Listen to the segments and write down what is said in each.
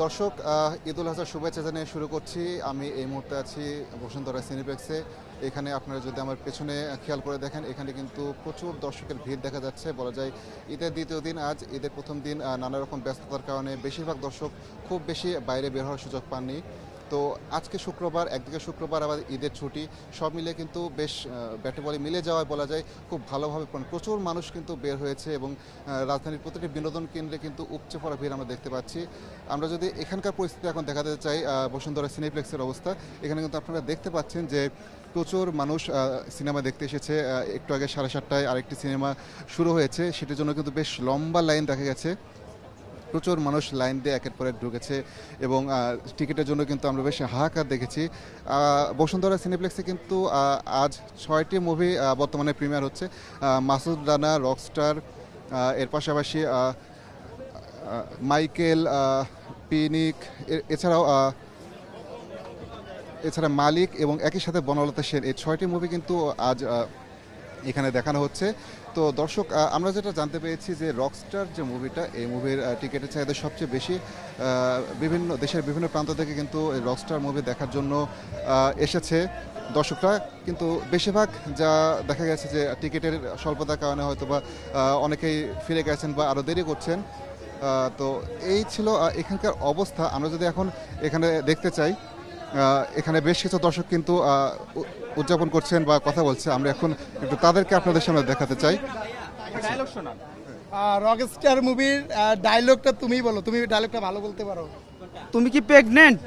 দর্শক, ঈদুল আজহার শুভেচ্ছা জানিয়ে শুরু করছি। আমি এই মুহূর্তে আছি বসুন্ধরা সিনেপ্লেক্সে। এখানে আপনারা যদি আমার পেছনে খেয়াল করে দেখেন, এখানে কিন্তু প্রচুর দর্শকের ভিড় দেখা যাচ্ছে। বলা যায় ঈদের দ্বিতীয় দিন আজ, ঈদের প্রথম দিন নানা রকম ব্যস্ততার কারণে বেশিরভাগ দর্শক খুব বেশি বাইরে বের হওয়ার সুযোগ পাননি। তো আজকে শুক্রবার, একদিকে শুক্রবার আবার ঈদের ছুটি, সব মিলে কিন্তু বেশ ব্যাটে বলে মিলে যাওয়ায় বলা যায় খুব ভালোভাবে প্রচুর মানুষ কিন্তু বের হয়েছে এবং রাজধানীর প্রতিটি বিনোদন কেন্দ্রে কিন্তু উপচে পড়া ভিড় আমরা দেখতে পাচ্ছি। আমরা যদি এখানকার পরিস্থিতি এখন দেখাতে চাই, বসুন্ধরা সিনেপ্লেক্সের অবস্থা, এখানে কিন্তু আপনারা দেখতে পাচ্ছেন যে প্রচুর মানুষ সিনেমা দেখতে এসেছে। একটু আগে 7:30টায় আরেকটি সিনেমা শুরু হয়েছে, সেটির জন্য কিন্তু বেশ লম্বা লাইন দেখা গেছে। প্রচুর মানুষ লাইন দিয়ে একের পর এক ঢুকেছে এবং টিকিটের জন্য কিন্তু আমরা বেশ হাহাকার দেখেছি। বসুন্ধরা সিনেপ্লেক্সে কিন্তু আজ 6টি মুভি বর্তমানে প্রিমিয়ার হচ্ছে। মাসুদ রানা, রকস্টার, এর পাশাপাশি মাইকেল, পিনিক, এছাড়া মালিক এবং একই সাথে বনলতা সেন, এই 6টি মুভি কিন্তু আজ এখানে দেখানো হচ্ছে। তো দর্শক, আমরা যেটা জানতে পেরেছি যে রকস্টার যে মুভিটা, এই মুভির টিকিটের চাহিদা সবচেয়ে বেশি। বিভিন্ন দেশের বিভিন্ন প্রান্ত থেকে কিন্তু এই রকস্টার মুভি দেখার জন্য এসেছে দর্শকরা। কিন্তু বেশিরভাগ যা দেখা গেছে যে টিকিটের স্বল্পতার কারণে হয়তো বা অনেকেই ফিরে গেছেন বা আরও দেরি করছেন। তো এই ছিল এখানকার অবস্থা। আমরা যদি এখন এখানে দেখতে চাই, এখানে বেশ কিছু দর্শক কিন্তু উদযাপন করছেন বা কথা বলছে। আমরা এখন একটু তাদেরকে আপনাদের সামনে দেখাতে চাই। ডায়লগ শোনান। রকস্টার মুভির ডায়লগটা তুমি বলো, তুমি ডায়লগটা ভালো বলতে পারো। তুমি কি প্রেগনেন্ট?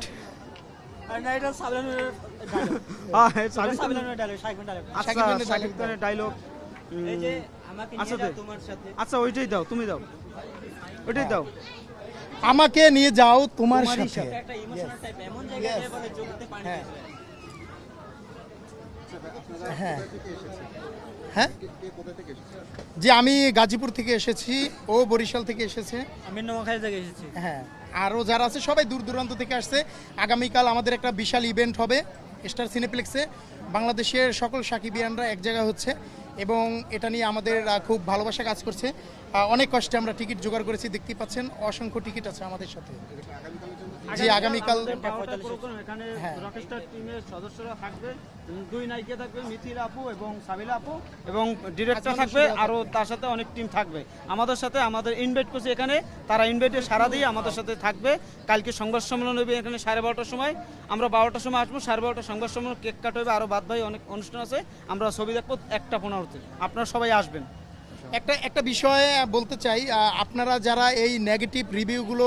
শাকিব খানের ডায়লগ। আচ্ছা, ওইটাই দাও, তুমি দাও, ওইটাই দাও। আমাকে নিয়ে যাও তোমার সাথে। হ্যাঁ হ্যাঁ, যে আমি গাজীপুর থেকে এসেছি, ও বরিশাল থেকে এসেছে, আমি নোয়াখালী থেকে এসেছি। হ্যাঁ, আরও যারা আছে সবাই দূর দূরান্ত থেকে আসছে। আগামীকাল আমাদের একটা বিশাল ইভেন্ট হবে স্টার সিনেপ্লেক্সে। বাংলাদেশের সকল সাকিবিয়ানরা এক জায়গায় হচ্ছে এবং এটা নিয়ে আমাদের খুব ভালোবাসা কাজ করছে। অনেক কষ্টে আমরা টিকিট জোগাড় করেছি, দেখতেই পাচ্ছেন অসংখ্য টিকিট আছে আমাদের সাথে। জি, আগামীকাল এখানে হ্যাঁ। রকস্টার টিমের সদস্যরা থাকবে, দুই নায়িকা থাকবে, মিথিলা আপু এবং সাবিলা আপু, এবং ডিরেক্টর থাকবে, আরও তার সাথে অনেক টিম থাকবে আমাদের সাথে। আমাদের ইনভাইট করছে এখানে, তারা ইনভাইটে সারা দিয়ে আমাদের সাথে থাকবে। কালকে সংবাদ সম্মেলন হবে এখানে 12:30টার সময়। আমরা 12টার সময় আসবো, 12:30 সংবাদ সম্মেলন, কেক কাট হবে, আরও বাদ ভাই অনেক অনুষ্ঠান আছে। আমরা ছবি দেখবো 1:15-তে। আপনারা সবাই আসবেন। একটা বিষয় বলতে চাই, আপনারা যারা এই নেগেটিভ রিভিউগুলো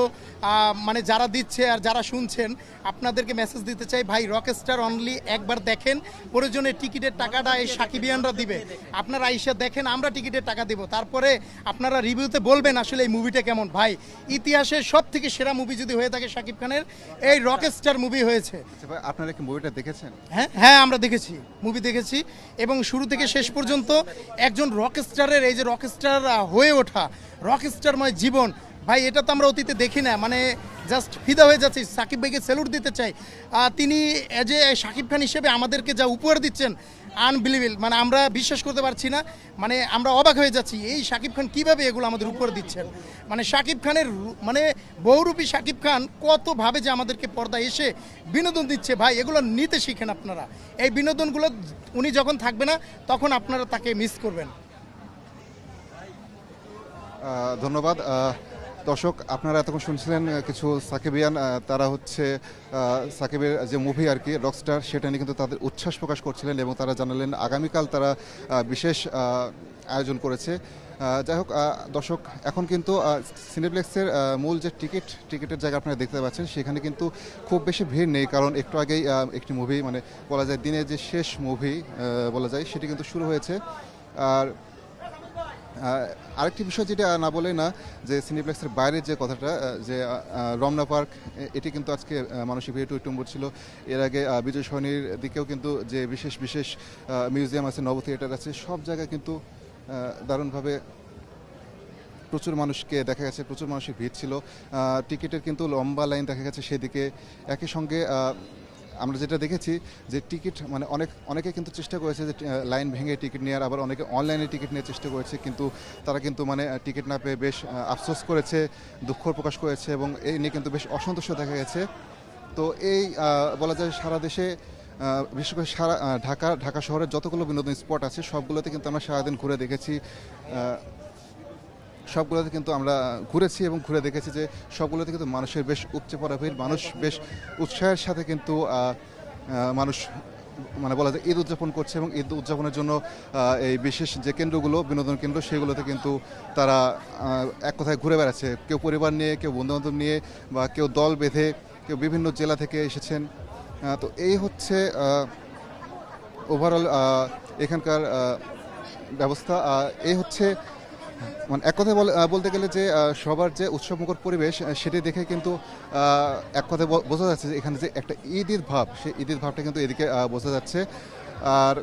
মানে যারা দিচ্ছে আর যারা শুনছেন, আপনাদেরকে মেসেজ দিতে চাই, ভাই রকস্টার অনলি একবার দেখেন, প্রয়োজনে টিকিটের টাকাটা এই সাকিবিয়ানরা দিবে, আপনারা আইসা দেখেন, আমরা টিকিটের টাকা দেব, তারপরে আপনারা রিভিউতে বলবেন আসলে এই মুভিটা কেমন। ভাই ইতিহাসের সব থেকে সেরা মুভি যদি হয়ে থাকে শাকিব খানের, এই রকস্টার মুভি হয়েছে। আপনারা কি মুভিটা দেখেছেন? হ্যাঁ হ্যাঁ, আমরা দেখেছি, মুভি দেখেছি, এবং শুরু থেকে শেষ পর্যন্ত একজন রকস্টারের এই যে রকস্টার হয়ে ওঠা, রকস্টারময় জীবন, ভাই এটা তো আমরা অতীতে দেখি না। মানে জাস্ট ফিদা হয়ে যাচ্ছি। সাকিব ভাইকে স্যালুট দিতে চাই। তিনি এজ এ শাকিব খান হিসেবে আমাদেরকে যা উপহার দিচ্ছেন, আনবিলিভেবল, মানে আমরা বিশ্বাস করতে পারছি না। মানে আমরা অবাক হয়ে যাচ্ছি, এই শাকিব খান কিভাবে এগুলো আমাদের উপহার দিচ্ছেন। মানে শাকিব খানের মানে বহুরূপী শাকিব খান কতভাবে যে আমাদেরকে পর্দায় এসে বিনোদন দিচ্ছে, ভাই এগুলো নিতে শিখেন আপনারা। এই বিনোদনগুলো উনি যখন থাকবে না তখন আপনারা তাকে মিস করবেন। ধন্যবাদ। দর্শক, আপনারা এতক্ষণ শুনছিলেন কিছু সাকিবিয়ান, তারা হচ্ছে সাকিবের যে মুভি আর কি রকস্টার, সেটা নিয়ে কিন্তু তাদের উচ্ছ্বাস প্রকাশ করছিলেন এবং তারা জানালেন আগামীকাল তারা বিশেষ আয়োজন করেছে। যাই হোক দর্শক, এখন কিন্তু সিনেপ্লেক্সের মূল যে টিকিটের জায়গা আপনারা দেখতে পাচ্ছেন, সেখানে কিন্তু খুব বেশি ভিড় নেই, কারণ একটু আগেই একটি মুভি, মানে বলা যায় দিনের যে শেষ মুভি বলা যায়, সেটি কিন্তু শুরু হয়েছে। আর আরেকটি বিষয় যেটা না বলে না, যে সিনেপ্লেক্সের বাইরের যে কথাটা, যে রমনা পার্ক, এটি কিন্তু আজকে মানসিক ভিড়ে টুইটুম্বর ছিল। এর আগে বিজয় সরণির দিকেও কিন্তু যে বিশেষ বিশেষ মিউজিয়াম আছে, নব থিয়েটার আছে, সব জায়গায় কিন্তু দারুণভাবে প্রচুর মানুষকে দেখা গেছে, প্রচুর মানুষের ভিড় ছিল। টিকিটের কিন্তু লম্বা লাইন দেখা গেছে সেদিকে। একই সঙ্গে আমরা যেটা দেখেছি যে টিকিট মানে অনেকে কিন্তু চেষ্টা করেছে যে লাইন ভেঙে টিকিট নেওয়ার, আবার অনেকে অনলাইনে টিকিট নেওয়ার চেষ্টা করেছে, কিন্তু তারা কিন্তু মানে টিকিট না পেয়ে বেশ আফসোস করেছে, দুঃখ প্রকাশ করেছে এবং এই নিয়ে কিন্তু বেশ অসন্তুষ্ট দেখা গেছে। তো এই বলা যায় সারা দেশে বিশেষ করে ঢাকা শহরের যতগুলো বিনোদন স্পট আছে সবগুলোতে কিন্তু আমরা সারাদিন ঘুরে দেখেছি, সবগুলোতে কিন্তু আমরা ঘুরেছি এবং ঘুরে দেখেছি যে সবগুলোতে কিন্তু মানুষের বেশ উপচে পড়া ভিড়, মানুষ বেশ উৎসাহের সাথে কিন্তু মানুষ মানে বলা যায় ঈদ উদযাপন করছে এবং ঈদ উদযাপনের জন্য এই বিশেষ যে কেন্দ্রগুলো বিনোদন কেন্দ্র সেগুলোতে কিন্তু তারা এক কথায় ঘুরে বেড়াচ্ছে, কেউ পরিবার নিয়ে, কেউ বন্ধুবান্ধব নিয়ে, বা কেউ দল বেঁধে, কেউ বিভিন্ন জেলা থেকে এসেছেন। তো এই হচ্ছে ওভারঅল এখানকার ব্যবস্থা। এই হচ্ছে মানে এক কথায় বলতে গেলে যে সবার যে উৎসবমুখর পরিবেশ সেটি দেখে কিন্তু এক কথায় বোঝা যাচ্ছে যে এখানে যে একটা ঈদের ভাব, সেই ঈদের ভাবটা কিন্তু এদিকে বোঝা যাচ্ছে। আর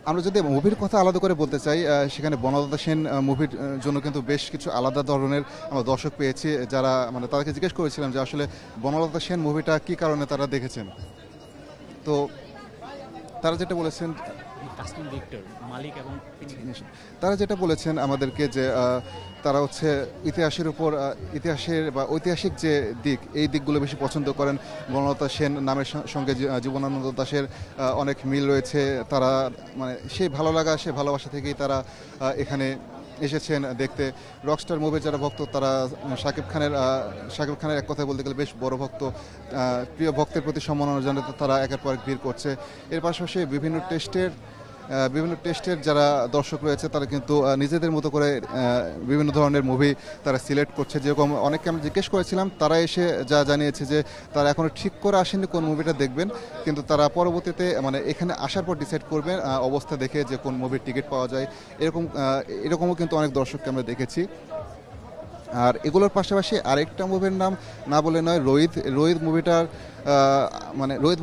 আমরা যদি মুভির কথা আলাদা করে বলতে চাই, সেখানে বনলতা সেন মুভির জন্য কিন্তু বেশ কিছু আলাদা ধরনের আমরা দর্শক পেয়েছি, যারা মানে তাদেরকে জিজ্ঞেস করেছিলাম যে আসলে বনলতা সেন মুভিটা কী কারণে তারা দেখেছেন। তো তারা যেটা বলেছেন, কাস্টিং ডিরেক্টর মালিক এবং তারা যেটা বলেছেন আমাদেরকে যে তারা হচ্ছে ইতিহাসের উপর ইতিহাসের বা ঐতিহাসিক যে দিক, এই দিকগুলো বেশি পছন্দ করেন। বনলতা সেন নামের সঙ্গে জীবনানন্দ দাশের অনেক মিল রয়েছে, তারা মানে সেই ভালো লাগা, সেই ভালোবাসা থেকেই তারা এখানে এসেছেন দেখতে। রকস্টার মুভির যারা ভক্ত তারা শাকিব খানের এক কথায় বলতে গেলে বেশ বড় ভক্ত, প্রিয় ভক্তের প্রতি সম্মাননা জানাতে তারা একের পর এক ভিড় করছে। এর পাশাপাশি বিভিন্ন টেস্টের যারা দর্শক রয়েছে তারা কিন্তু নিজেদের মতো করে বিভিন্ন ধরনের মুভি তারা সিলেক্ট করছে। যেরকম অনেককে আমরা জিজ্ঞেস করেছিলাম, তারা এসে যা জানিয়েছে যে তারা এখনও ঠিক করে আসেনি কোন মুভিটা দেখবেন, কিন্তু তারা পরবর্তীতে মানে এখানে আসার পর ডিসাইড করবেন অবস্থা দেখে যে কোন মুভির টিকিট পাওয়া যায়। এরকমও কিন্তু অনেক দর্শককে আমরা দেখেছি। আর এগুলোর পাশাপাশি আরেকটা মুভির নাম না বলে নয়, রোহিত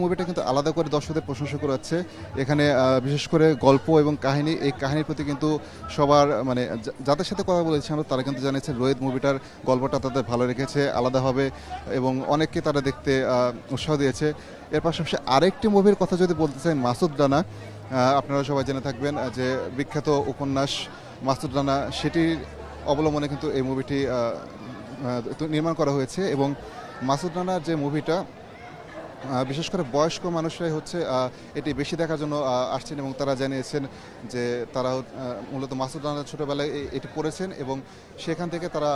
মুভিটা কিন্তু আলাদা করে দর্শকদের প্রশংসা করাচ্ছে। এখানে বিশেষ করে গল্প এবং কাহিনী, এই কাহিনীর প্রতি কিন্তু সবার মানে যাদের সাথে কথা বলেছি আমরা তারা কিন্তু জানিয়েছে রোহিত মুভিটার গল্পটা তাদের ভালো রেখেছে আলাদাভাবে, এবং অনেককে তারা দেখতে উৎসাহ দিয়েছে। এর পাশাপাশি আরেকটি মুভির কথা যদি বলতে চাই, মাসুদ রানা, আপনারা সবাই জেনে থাকবেন যে বিখ্যাত উপন্যাস মাসুদ রানা, সেটির অবলম্বনে কিন্তু এই মুভিটি নির্মাণ করা হয়েছে। এবং মাসুদ রানার যে মুভিটা বিশেষ করে বয়স্ক মানুষরাই হচ্ছে এটি বেশি দেখার জন্য আসছেন, এবং তারা জানিয়েছেন যে তারা মূলত মাসুদ রানার ছোটোবেলায় এটি পড়েছেন এবং সেখান থেকে তারা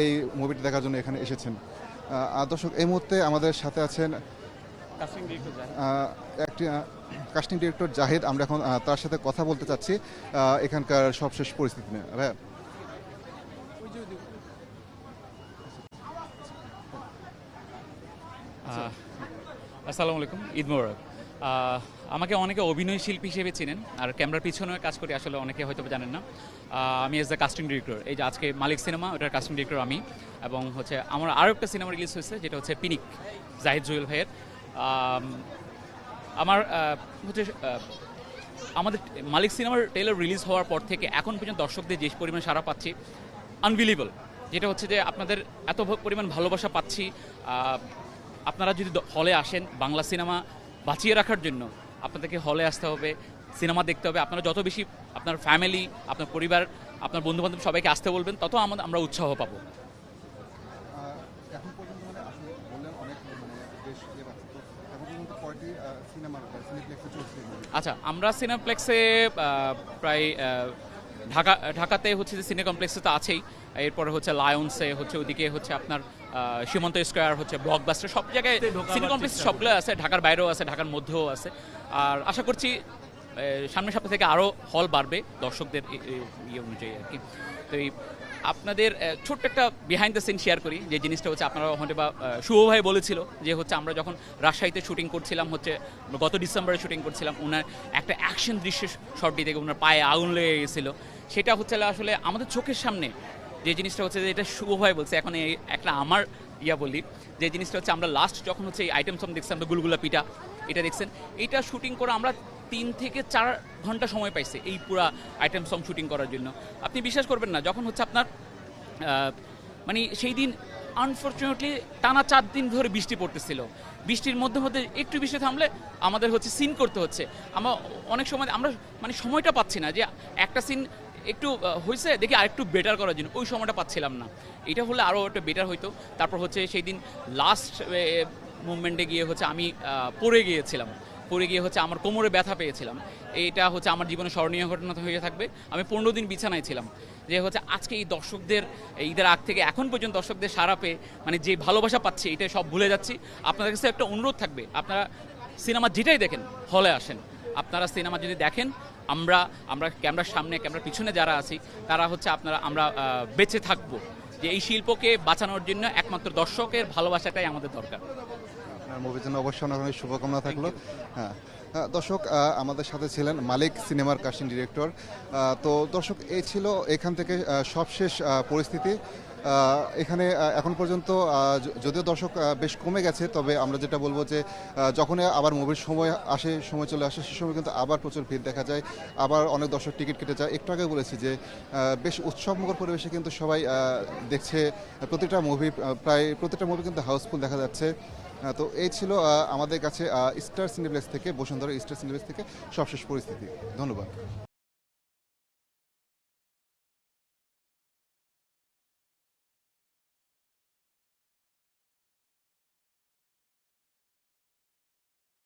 এই মুভিটি দেখার জন্য এখানে এসেছেন। দর্শক, এই মুহূর্তে আমাদের সাথে আছেন একটি কাস্টিং ডিরেক্টর জাহিদ। আমরা এখন তার সাথে কথা বলতে চাচ্ছি এখানকার সবশেষ পরিস্থিতি নিয়ে। ভাইয়া, আসসালামু আলাইকুম, ঈদ মোবারক। আমাকে অনেকে অভিনয় শিল্পী হিসেবে চেনেন, আর ক্যামেরার পিছনেও কাজ করি, আসলে অনেকে হয়তো জানেন না। আমি এজ দ্য কাস্টিং ডিরেক্টর, এই যে আজকে মালিক সিনেমা, ওটার কাস্টিং ডিরেক্টর আমি। এবং হচ্ছে আমার আরও একটা সিনেমা রিলিজ হয়েছে, যেটা হচ্ছে পিনিক, জাহিদ জুয়েল ভাইয়ের। আমার হচ্ছে আমাদের মালিক সিনেমার ট্রেলার রিলিজ হওয়ার পর থেকে এখন পর্যন্ত দর্শকদের যে পরিমাণ সাড়া পাচ্ছি, আনবিলিভেবল। যেটা হচ্ছে যে আপনাদের এত পরিমাণ ভালোবাসা পাচ্ছি। আপনারা যদি হলে আসেন, বাংলা সিনেমা বাঁচিয়ে রাখার জন্য আপনাদেরকে হলে আসতে হবে, সিনেমা দেখতে হবে। আপনারা যত বেশি আপনার ফ্যামিলি, আপনার পরিবার, আপনার বন্ধুবান্ধব সবাইকে আসতে বলবেন, তত আমরা উৎসাহ পাবো। এখন পর্যন্ত মানে আসলে বললেন অনেক বেশ এখন পর্যন্ত কয়টি সিনেপ্লেক্সে চলছে? আচ্ছা, আমরা সিনেপ্লেক্সে প্রায় ঢাকাতে হচ্ছে যে সিনে কমপ্লেক্সে তো আছেই, এরপরে হচ্ছে লায়ন্সে, হচ্ছে ওদিকে হচ্ছে আপনার সীমন্ত স্কোয়ার, হচ্ছে ব্লকবাস্টার, সব জায়গায় সিনে কমপ্লেক্স সবগুলো আছে। ঢাকার বাইরেও আছে, ঢাকার মধ্যেও আছে। আর আশা করছি সামনের সপ্তাহ থেকে আরও হল বাড়বে দর্শকদের ইয়ে অনুযায়ী আর কি। তো এই আপনাদের ছোট্ট একটা বিহাইন্ড দ্য সিন শেয়ার করি, যে জিনিসটা হচ্ছে আপনারা হয়তো বা শুভ ভাই বলেছিল যে হচ্ছে আমরা যখন রাজশাহীতে শুটিং করছিলাম, হচ্ছে গত ডিসেম্বরে শুটিং করছিলাম, ওনার একটা অ্যাকশন দৃশ্য শটটি থেকে ওনার পায়ে আগুন লেগে গেছিলো। সেটা হচ্ছে আসলে আমাদের চোখের সামনে যে জিনিসটা হচ্ছে যে এটা শুভ ভাই বলছে, এখন এই একটা আমার বলি, যে জিনিসটা হচ্ছে আমরা লাস্ট যখন হচ্ছে এই আইটেম সং দেখছিলাম, তো গুলগুলা পিঠা এটা দেখছেন, এইটা শুটিং করে আমরা 3 থেকে 4 ঘন্টা সময় পাইছে এই পুরা আইটেম সং শুটিং করার জন্য। আপনি বিশ্বাস করবেন না, যখন হচ্ছে আপনার মানে সেই দিন আনফর্চুনেটলি টানা 4 দিন ধরে বৃষ্টি পড়তেছিল, বৃষ্টির মধ্যে মধ্যে একটু বৃষ্টি থামলে আমাদের হচ্ছে সিন করতে হচ্ছে। আমরা অনেক সময় আমরা মানে সময়টা পাচ্ছি না যে একটা সিন একটু হয়েছে দেখি আরেকটু বেটার করার জন্য, ওই সময়টা পাচ্ছিলাম না। এটা হলে আরও একটু বেটার হইতো। তারপর হচ্ছে সেই দিন লাস্ট মুভমেন্টে গিয়ে হচ্ছে আমি পড়ে গিয়েছিলাম, পড়ে গিয়ে হচ্ছে আমার কোমরে ব্যথা পেয়েছিলাম। এইটা হচ্ছে আমার জীবনে স্মরণীয় ঘটনা হয়ে থাকবে। আমি 15 দিন বিছানায় ছিলাম। যে হচ্ছে আজকে এই দর্শকদের ঈদের আগ থেকে এখন পর্যন্ত দর্শকদের সাড়া পেয়ে মানে যে ভালোবাসা পাচ্ছি এটা সব ভুলে যাচ্ছি। আপনাদের কাছে একটা অনুরোধ থাকবে, আপনারা সিনেমা যেটাই দেখেন হলে আসেন। আপনারা সিনেমা যদি দেখেন, আমরা ক্যামেরার সামনে ক্যামেরার পিছনে যারা আছি তারা হচ্ছে আমরা বেঁচে থাকবো। যে এই শিল্পকে বাঁচানোর জন্য একমাত্র দর্শকের ভালোবাসাটাই আমাদের দরকার। আপনার মুভির জন্য অবশ্যই অনেক অনেক শুভকামনা থাকলো। হ্যাঁ দর্শক, আমাদের সাথে ছিলেন মালিক সিনেমার কাস্টিং ডিরেক্টর। তো দর্শক, এই ছিল এখান থেকে সবশেষ পরিস্থিতি। এখানে এখন পর্যন্ত যদিও দর্শক বেশ কমে গেছে, তবে আমরা যেটা বলবো যে যখন আবার মুভির সময় চলে আসে, সে সময় কিন্তু আবার প্রচুর ভিড় দেখা যায়, আবার অনেক দর্শক টিকিট কেটে যায়। একটু আগে বলেছি যে বেশ উৎসবমুখর পরিবেশে কিন্তু সবাই দেখছে প্রায় প্রতিটা মুভি কিন্তু হাউসফুল দেখা যাচ্ছে। তো এই ছিল আমাদের কাছে স্টার সিনেপ্লেক্স থেকে, বসুন্ধরা স্টার সিনেপ্লেক্স থেকে সবশেষ পরিস্থিতি। ধন্যবাদ।